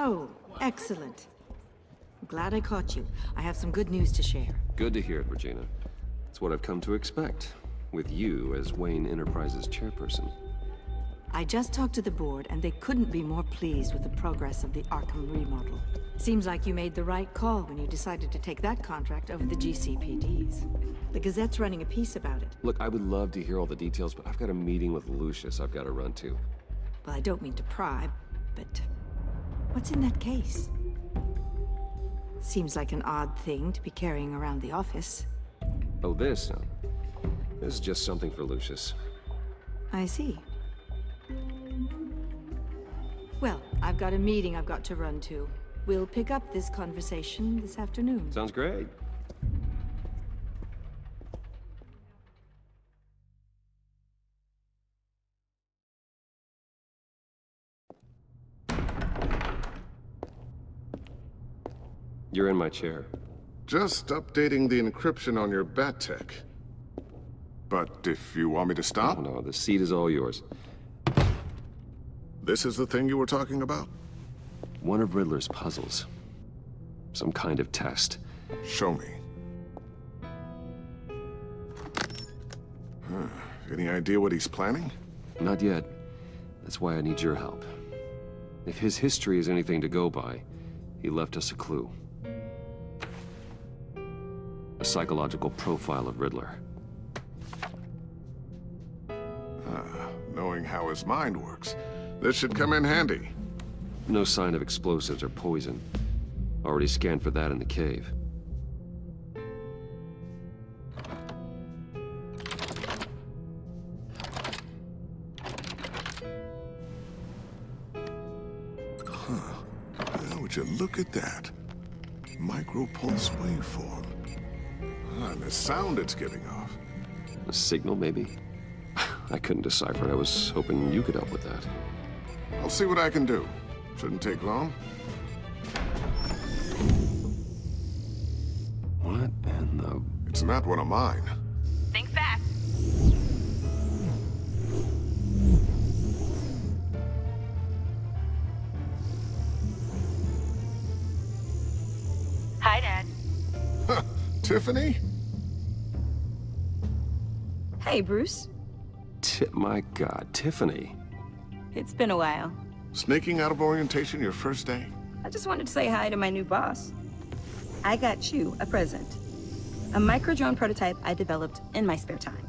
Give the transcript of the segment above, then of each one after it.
Oh, excellent. I'm glad I caught you. I have some good news to share. Good to hear it, Regina. It's what I've come to expect, with you as Wayne Enterprises chairperson. I just talked to the board, and they couldn't be more pleased with the progress of the Arkham remodel. Seems like you made the right call when you decided to take that contract over the GCPD's. The Gazette's running a piece about it. Look, I would love to hear all the details, but I've got a meeting with Lucius I've got to run to. Well, I don't mean to pry, but what's in that case? Seems like an odd thing to be carrying around the office. Oh, this? No. This is just something for Lucius. I see. Well, I've got a meeting I've got to run to. We'll pick up this conversation this afternoon. Sounds great. You're in my chair. Just updating the encryption on your bat tech. But if you want me to stop? Oh, no, the seat is all yours. This is the thing you were talking about? One of Riddler's puzzles. Some kind of test. Show me. Any idea what he's planning? Not yet. That's why I need your help. If his history is anything to go by, he left us a clue. A psychological profile of Riddler. Knowing how his mind works, this should come in handy. No sign of explosives or poison. Already scanned for that in the cave. Now, would you look at that? Micro-pulse waveform. And the sound it's giving off. A signal, maybe? I couldn't decipher it. I was hoping you could help with that. I'll see what I can do. Shouldn't take long. What in the... It's not one of mine. Think fast. Hi, Dad. Tiffany? Hey, Bruce. My God, Tiffany. It's been a while. Sneaking out of orientation your first day? I just wanted to say hi to my new boss. I got you a present. A micro-drone prototype I developed in my spare time.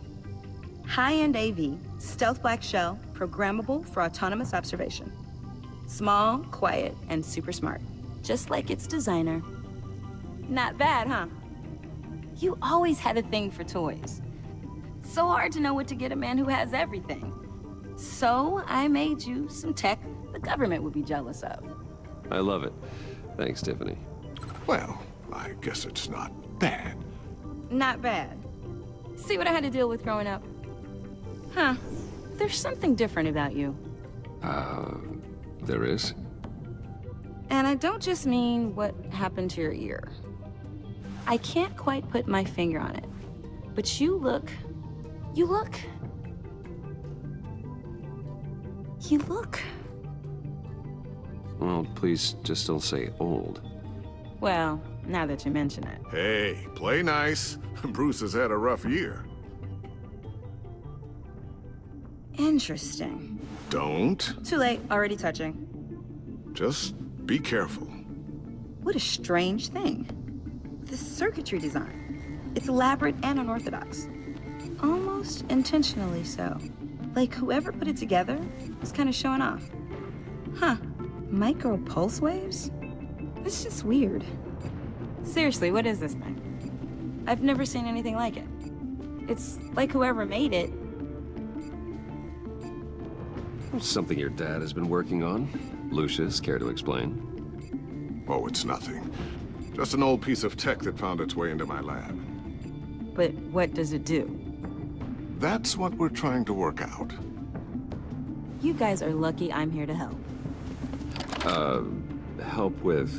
High-end AV, stealth black shell, programmable for autonomous observation. Small, quiet, and super smart. Just like its designer. Not bad, huh? You always had a thing for toys. So hard to know what to get a man who has everything. So I made you some tech the government would be jealous of. I love it. Thanks, Tiffany. Well, I guess it's not bad. Not bad. See what I had to deal with growing up? Huh. There's something different about you. There is? And I don't just mean what happened to your ear. I can't quite put my finger on it. But you look... Well, please just don't say old. Well, now that you mention it. Hey, play nice. Bruce has had a rough year. Interesting. Don't. Too late, already touching. Just be careful. What a strange thing. The circuitry design. It's elaborate and unorthodox. Almost intentionally so. Like whoever put it together was kind of showing off. Huh. Micro pulse waves? That's just weird. Seriously, what is this thing? I've never seen anything like it. It's like whoever made it. Something your dad has been working on. Lucius, care to explain? Oh, it's nothing. Just an old piece of tech that found its way into my lab. But what does it do? That's what we're trying to work out. You guys are lucky I'm here to help. Help with...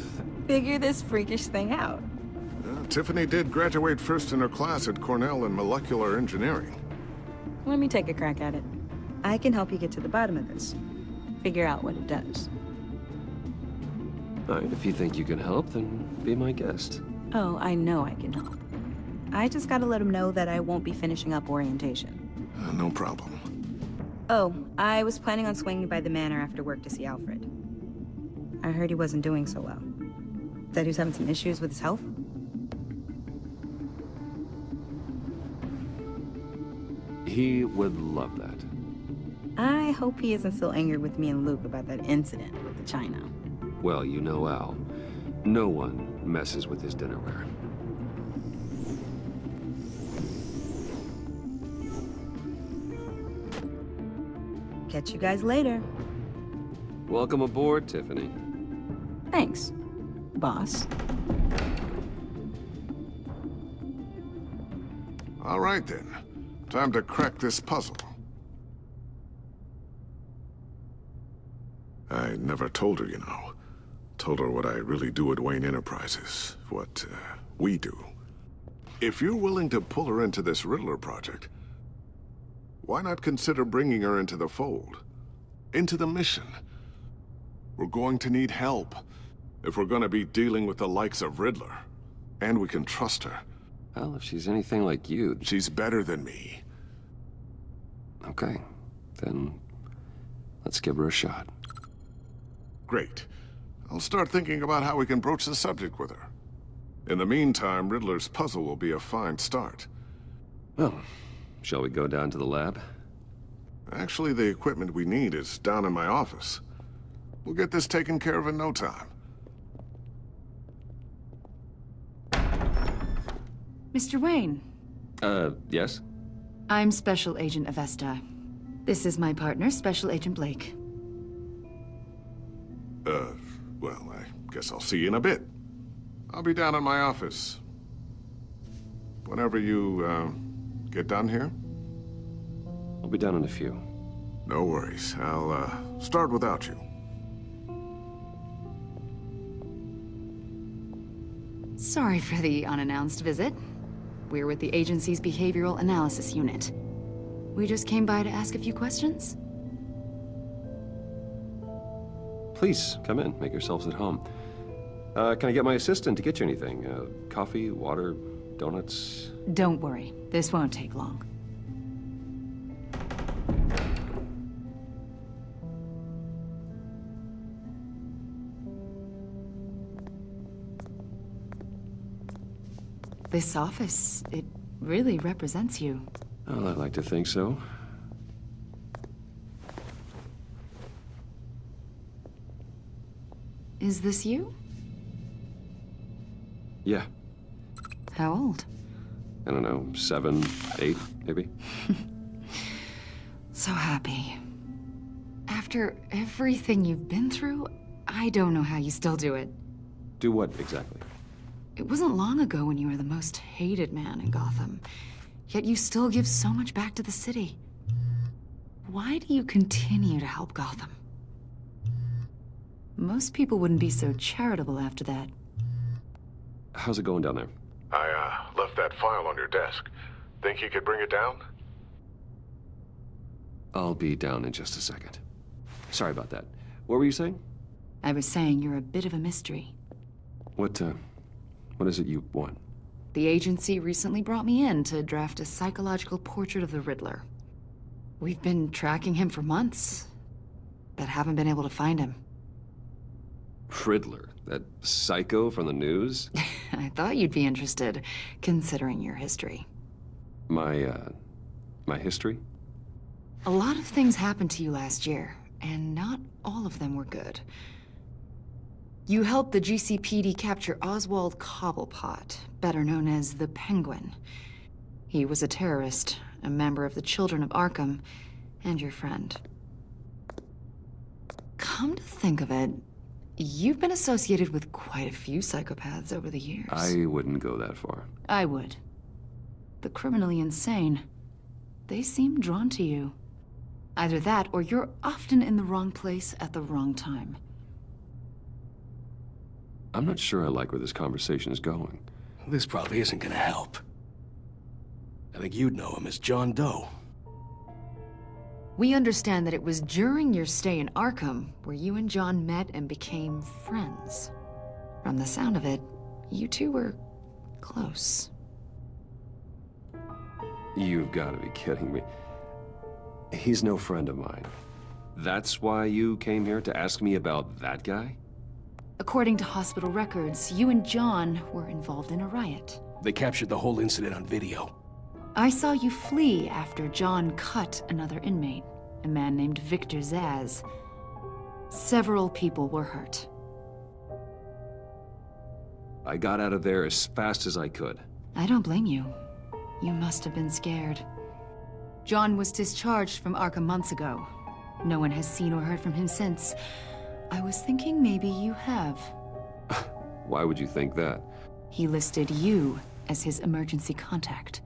Figure this freakish thing out. Tiffany did graduate first in her class at Cornell in molecular engineering. Let me take a crack at it. I can help you get to the bottom of this. Figure out what it does. All right, if you think you can help, then be my guest. Oh, I know I can help. I just gotta let him know that I won't be finishing up orientation. No problem. Oh, I was planning on swinging by the manor after work to see Alfred. I heard he wasn't doing so well. Said he was having some issues with his health. He would love that. I hope he isn't still angry with me and Luke about that incident with the china. Well, you know Al. No one messes with his dinnerware. Catch you guys later. Welcome aboard, Tiffany. Thanks, boss. All right, then. Time to crack this puzzle. I never told her, you know. Told her what I really do at Wayne Enterprises. What, we do. If you're willing to pull her into this Riddler project, why not consider bringing her into the fold? Into the mission? We're going to need help if we're going to be dealing with the likes of Riddler. And we can trust her. Well, if she's anything like you... She's better than me. Okay, then let's give her a shot. Great. I'll start thinking about how we can broach the subject with her. In the meantime, Riddler's puzzle will be a fine start. Well, shall we go down to the lab? Actually, the equipment we need is down in my office. We'll get this taken care of in no time. Mr. Wayne. Yes? I'm Special Agent Avesta. This is my partner, Special Agent Blake. Well, I guess I'll see you in a bit. I'll be down in my office. Whenever you, get done here? I'll be down in a few. No worries. I'll, start without you. Sorry for the unannounced visit. We're with the agency's Behavioral Analysis Unit. We just came by to ask a few questions. Please, come in. Make yourselves at home. Can I get my assistant to get you anything? Coffee, water, donuts? Don't worry, this won't take long. This office, it really represents you. Well, I'd like to think so. Is this you? Yeah. How old? I don't know, 7, 8, maybe? So happy. After everything you've been through, I don't know how you still do it. Do what, exactly? It wasn't long ago when you were the most hated man in Gotham, yet you still give so much back to the city. Why do you continue to help Gotham? Most people wouldn't be so charitable after that. How's it going down there? I, left that file on your desk. Think you could bring it down? I'll be down in just a second. Sorry about that. What were you saying? I was saying you're a bit of a mystery. What is it you want? The agency recently brought me in to draft a psychological portrait of the Riddler. We've been tracking him for months, but haven't been able to find him. Riddler? That psycho from the news? I thought you'd be interested, considering your history. My history? A lot of things happened to you last year, and not all of them were good. You helped the GCPD capture Oswald Cobblepot, better known as the Penguin. He was a terrorist, a member of the Children of Arkham, and your friend. Come to think of it, you've been associated with quite a few psychopaths over the years. I wouldn't go that far. I would. The criminally insane. They seem drawn to you. Either that, or you're often in the wrong place at the wrong time. I'm not sure I like where this conversation is going. This probably isn't gonna help. I think you'd know him as John Doe. We understand that it was during your stay in Arkham where you and John met and became friends. From the sound of it, you two were close. You've got to be kidding me. He's no friend of mine. That's why you came here to ask me about that guy? According to hospital records, you and John were involved in a riot. They captured the whole incident on video. I saw you flee after John cut another inmate, a man named Victor Zaz. Several people were hurt. I got out of there as fast as I could. I don't blame you. You must have been scared. John was discharged from Arkham months ago. No one has seen or heard from him since. I was thinking maybe you have. Why would you think that? He listed you as his emergency contact.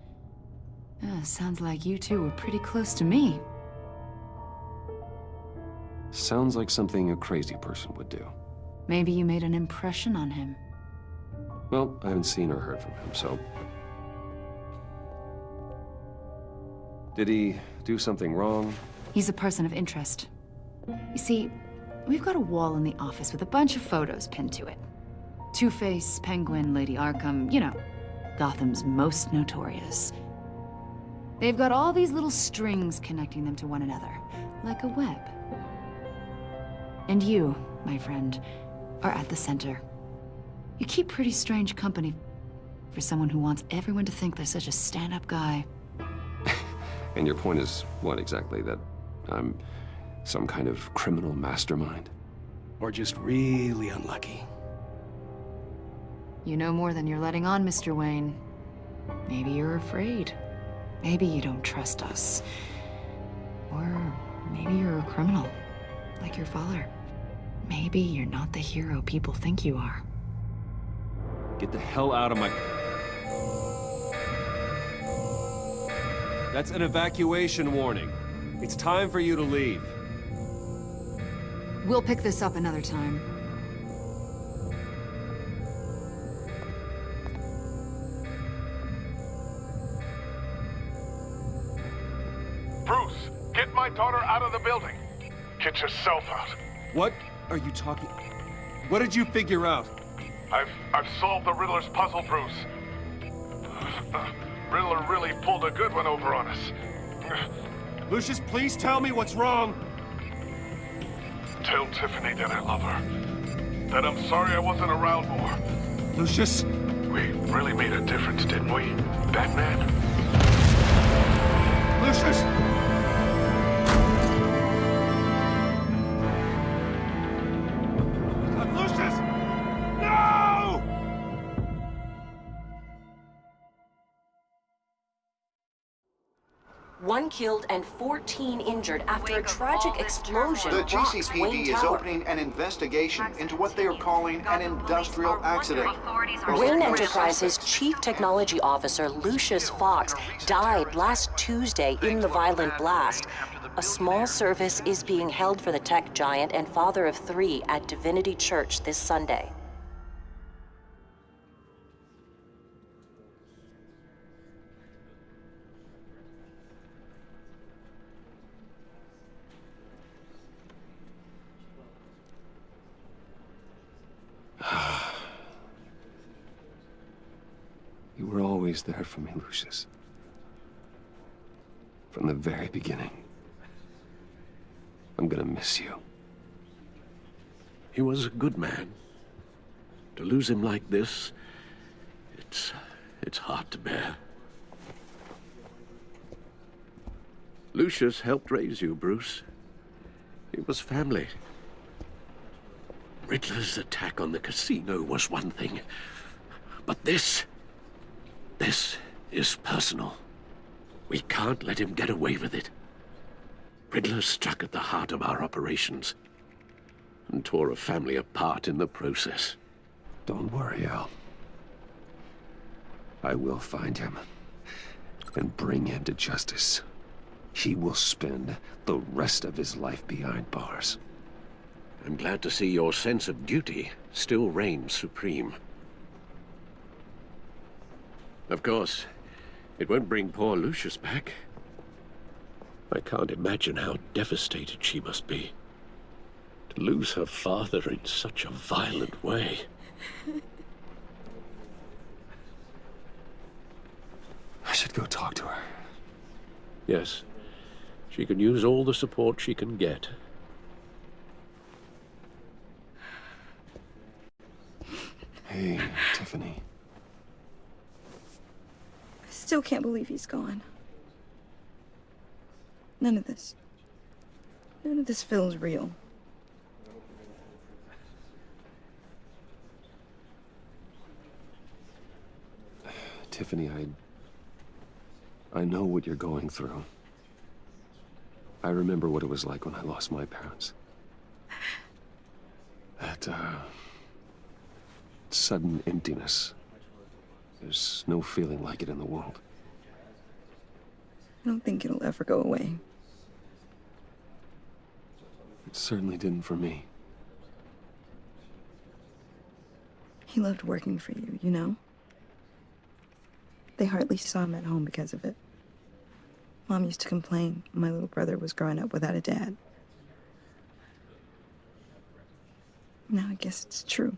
Sounds like you two were pretty close to me. Sounds like something a crazy person would do. Maybe you made an impression on him. Well, I haven't seen or heard from him, so... Did he do something wrong? He's a person of interest. You see, we've got a wall in the office with a bunch of photos pinned to it. Two-Face, Penguin, Lady Arkham, you know, Gotham's most notorious. They've got all these little strings connecting them to one another, like a web. And you, my friend, are at the center. You keep pretty strange company for someone who wants everyone to think they're such a stand-up guy. And your point is what exactly? That I'm some kind of criminal mastermind? Or just really unlucky. You know more than you're letting on, Mr. Wayne. Maybe you're afraid. Maybe you don't trust us. Or maybe you're a criminal, like your father. Maybe you're not the hero people think you are. Get the hell out of my... That's an evacuation warning. It's time for you to leave. We'll pick this up another time. Bruce, get my daughter out of the building. Get yourself out. What are you talking... What did you figure out? I've solved the Riddler's puzzle, Bruce. Riddler really pulled a good one over on us. Lucius, please tell me what's wrong. Tell Tiffany that I love her. That I'm sorry I wasn't around more. Lucius? We really made a difference, didn't we, Batman? Lucius! Lucius! No! One killed and 14 injured after a tragic explosion The rocks Wayne GCPD is Tower. opening an investigation into what they are calling an industrial accident. Wayne Enterprises' chief technology officer, Lucius Fox, died last Tuesday in the violent blast. A small service is being held for the tech giant and father of 3 at Divinity Church this Sunday. You were always there for me, Lucius. From the very beginning. I'm gonna miss you. He was a good man. To lose him like this, it's hard to bear. Lucius helped raise you, Bruce. It was family. Riddler's attack on the casino was one thing, but this is personal. We can't let him get away with it. Riddler struck at the heart of our operations and tore a family apart in the process. Don't worry, Al. I will find him and bring him to justice. He will spend the rest of his life behind bars. I'm glad to see your sense of duty still reigns supreme. Of course, it won't bring poor Lucius back. I can't imagine how devastated she must be. To lose her father in such a violent way. I should go talk to her. Yes. She can use all the support she can get. Hey, Tiffany. I still can't believe he's gone. None of this feels real. Tiffany, I know what you're going through. I remember what it was like when I lost my parents. That, sudden emptiness. There's no feeling like it in the world. I don't think it'll ever go away. It certainly didn't for me. He loved working for you, you know? They hardly saw him at home because of it. Mom used to complain my little brother was growing up without a dad. Now I guess it's true.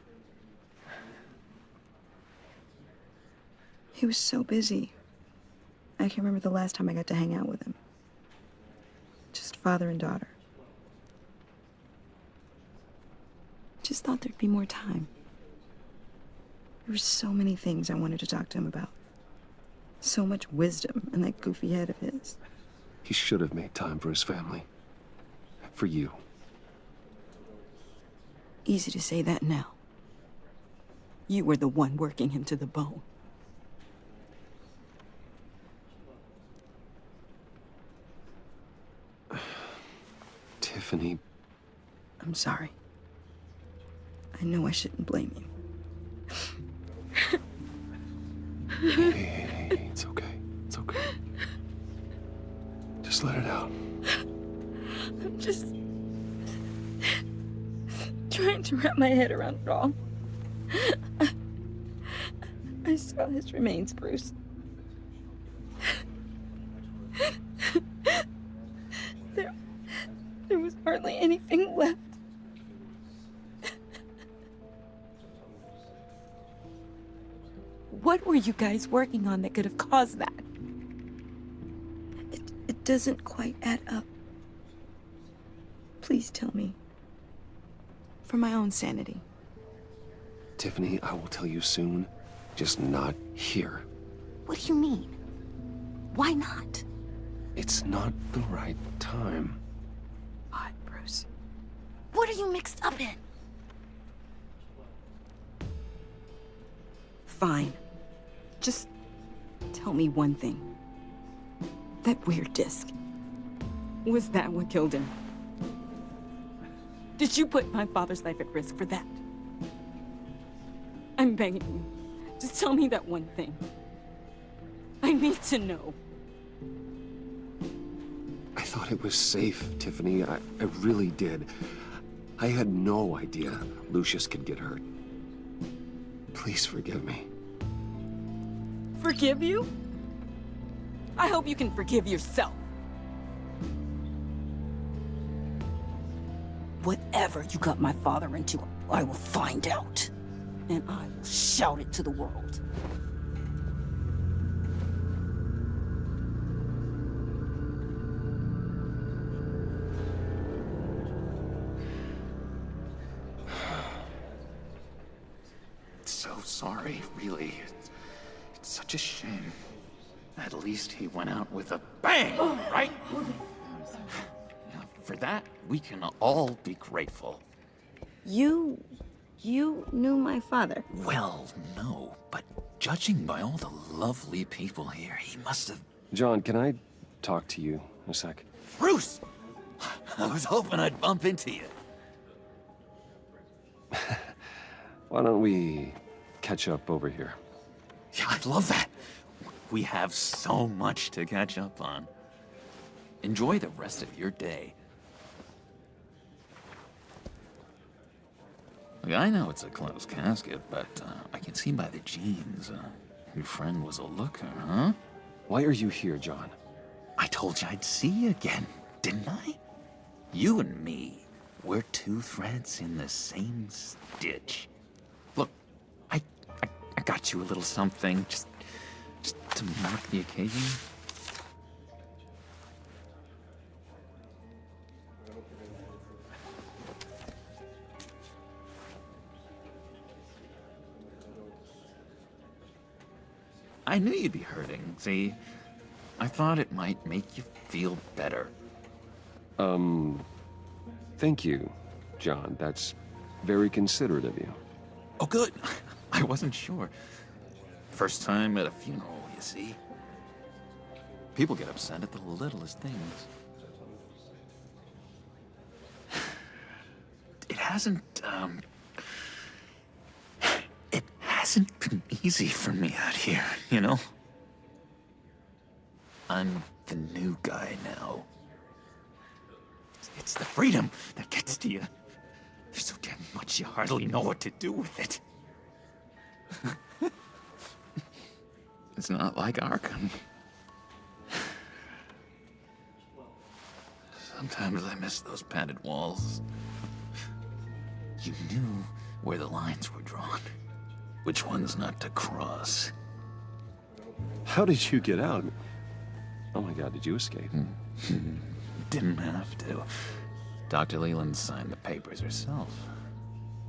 He was so busy. I can't remember the last time I got to hang out with him. Just father and daughter. Just thought there'd be more time. There were so many things I wanted to talk to him about. So much wisdom in that goofy head of his. He should have made time for his family. For you. Easy to say that now. You were the one working him to the bone. Tiffany. I'm sorry. I know I shouldn't blame you. Hey, it's okay. It's okay. Just let it out. I'm just trying to wrap my head around it all. I saw his remains, Bruce. There was hardly anything left. What were you guys working on that could have caused that? It doesn't quite add up. Please tell me. For my own sanity. Tiffany, I will tell you soon. Just not here. What do you mean? Why not? It's not the right time. What, Bruce? What are you mixed up in? Fine. Just tell me one thing. That weird disc. Was that what killed him? Did you put my father's life at risk for that? I'm begging you. Just tell me that one thing. I need to know. I thought it was safe, Tiffany. I really did. I had no idea Lucius could get hurt. Please forgive me. Forgive you? I hope you can forgive yourself. Whatever you got my father into, I will find out. And I will shout it to the world. So sorry, really. It's such a shame. At least he went out with a bang, right? For that, we can all be grateful. You knew my father? Well, no, but judging by all the lovely people here, he must have... John, can I talk to you a sec? Bruce! I was hoping I'd bump into you. Why don't we catch up over here? Yeah, I'd love that. We have so much to catch up on. Enjoy the rest of your day. Look, I know it's a closed casket, but I can see by the jeans, your friend was a looker, huh? Why are you here, John? I told you I'd see you again, didn't I? You and me, we're two threads in the same stitch. Look, got you a little something, just to mark the occasion. I knew you'd be hurting, see? I thought it might make you feel better. Thank you, John. That's very considerate of you. Oh, good. I wasn't sure. First time at a funeral, you see? People get upset at the littlest things. It hasn't been easy for me out here, you know? I'm the new guy now. It's the freedom that gets to you. There's so damn much you hardly know what to do with it. It's not like Arkham. Sometimes I miss those padded walls. You knew where the lines were drawn. Which ones not to cross. How did you get out? Oh my God, did you escape? Didn't have to. Dr. Leland signed the papers herself.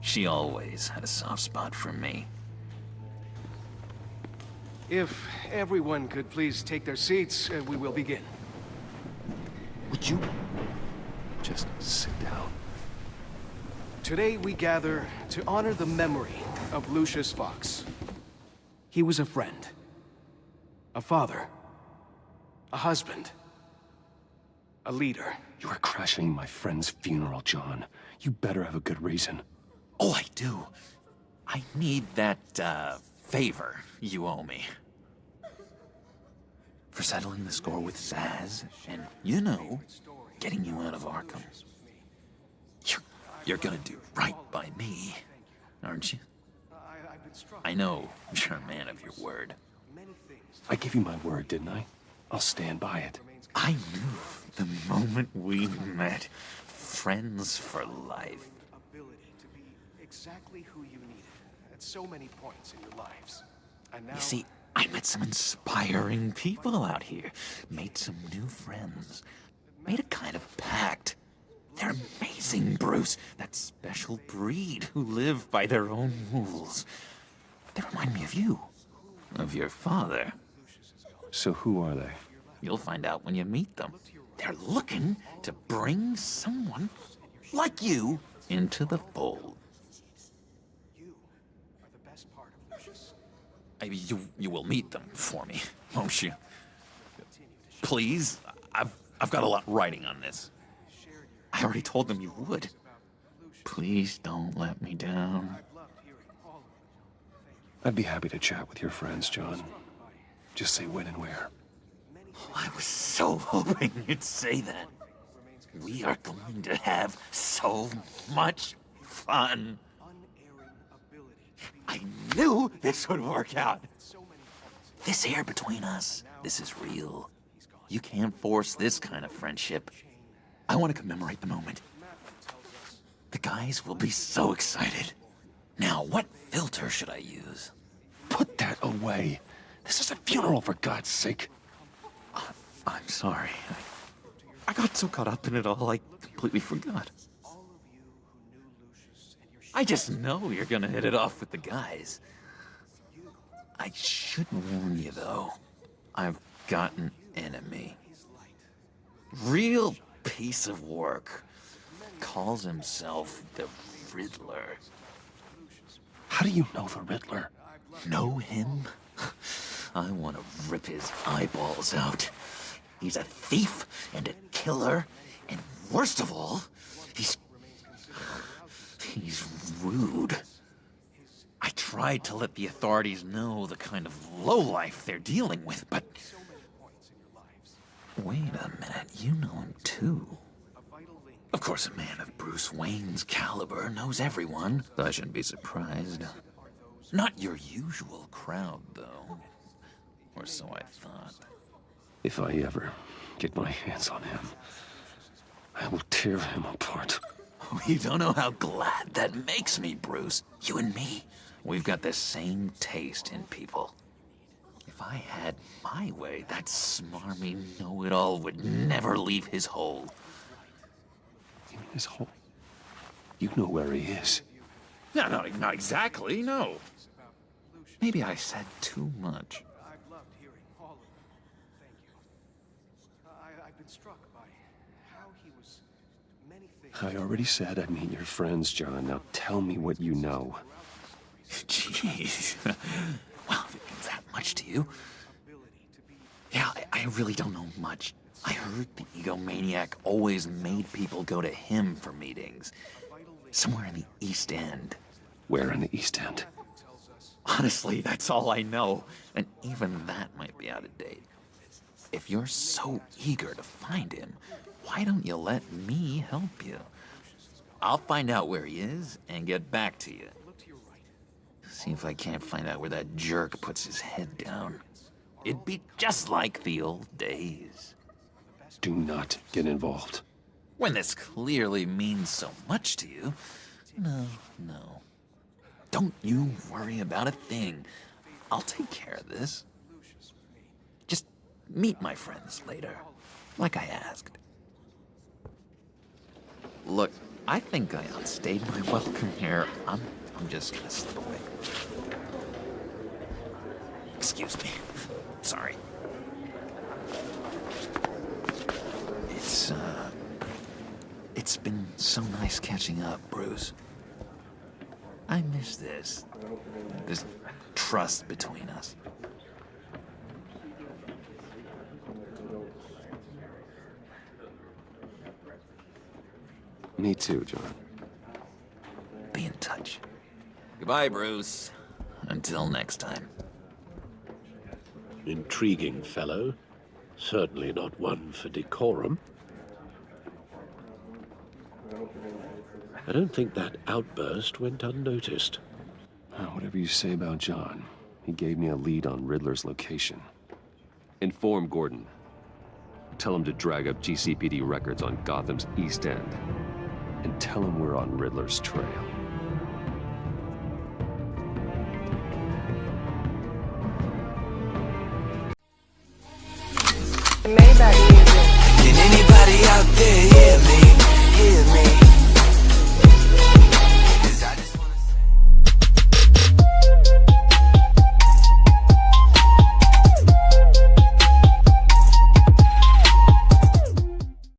She always had a soft spot for me. If everyone could please take their seats, we will begin. Would you just sit down? Today we gather to honor the memory of Lucius Fox. He was a friend, a father, a husband, a leader. You are crashing my friend's funeral, John. You better have a good reason. Oh, I do. I need that, favor you owe me. For settling the score with Zaz, and, you know, getting you out of Arkham. You're gonna do right by me, aren't you? I know you're a man of your word. I gave you my word, didn't I? I'll stand by it. I knew the moment we met, friends for life. Ability to be exactly who you needed at so many points in your lives. And now, You see, I met some inspiring people out here, made some new friends, made a kind of pact. They're amazing, Bruce. That special breed who live by their own rules. They remind me of you, of your father. So who are they? You'll find out when you meet them. They're looking to bring someone like you into the fold. you are the best part of Lucius. You will meet them for me, won't you? Please, I've got a lot writing on this. I already told them you would. Please don't let me down. I'd be happy to chat with your friends, John. Just say when and where. Oh, I was so hoping you'd say that. We are going to have so much fun. I knew this would work out. This air between us, this is real. You can't force this kind of friendship. I want to commemorate the moment. The guys will be so excited. Now, what filter should I use? Put that away. This is a funeral, for God's sake. I'm sorry. I got so caught up in it all, I completely forgot. I just know you're gonna hit it off with the guys. I should warn you, though. I've got an enemy. Real piece of work. Calls himself the Riddler. How do you know the Riddler? Know him? I want to rip his eyeballs out. He's a thief and a killer, and worst of all, he's rude. I tried to let the authorities know the kind of lowlife they're dealing with, but... Wait a minute, you know him too. Of course, a man of Bruce Wayne's caliber knows everyone, so I shouldn't be surprised. Not your usual crowd, though. Or so I thought. If I ever get my hands on him, I will tear him apart. Oh, you don't know how glad that makes me, Bruce. You and me, We've got the same taste in people. If I had my way, that smarmy know-it-all would never leave his hole. You mean his hole? You know where he is. No, not exactly, no. Maybe I said too much. I've loved hearing all of them. Thank you. I've been struck by how he was many things. I already said I'd meet your friends, John. Now tell me what you know. Jeez. Well, if it means that much to you. Yeah, I really don't know much. I heard the egomaniac always made people go to him for meetings. Somewhere in the East End. Where in the East End? Honestly, that's all I know. And even that might be out of date. If you're so eager to find him, why don't you let me help you? I'll find out where he is and get back to you. See if I can't find out where that jerk puts his head down. It'd be just like the old days. Do not get involved. When this clearly means so much to you. No. Don't you worry about a thing. I'll take care of this. Just meet my friends later, like I asked. Look, I think I outstayed my welcome here. I'm just gonna slip away. Excuse me. Sorry. It's been so nice catching up, Bruce. I miss this trust between us. Me too, John. Be in touch. Goodbye, Bruce. Until next time. Intriguing fellow. Certainly not one for decorum. I don't think that outburst went unnoticed. Whatever you say about John, he gave me a lead on Riddler's location. Inform Gordon. Tell him to drag up GCPD records on Gotham's East End. And tell him we're on Riddler's trail.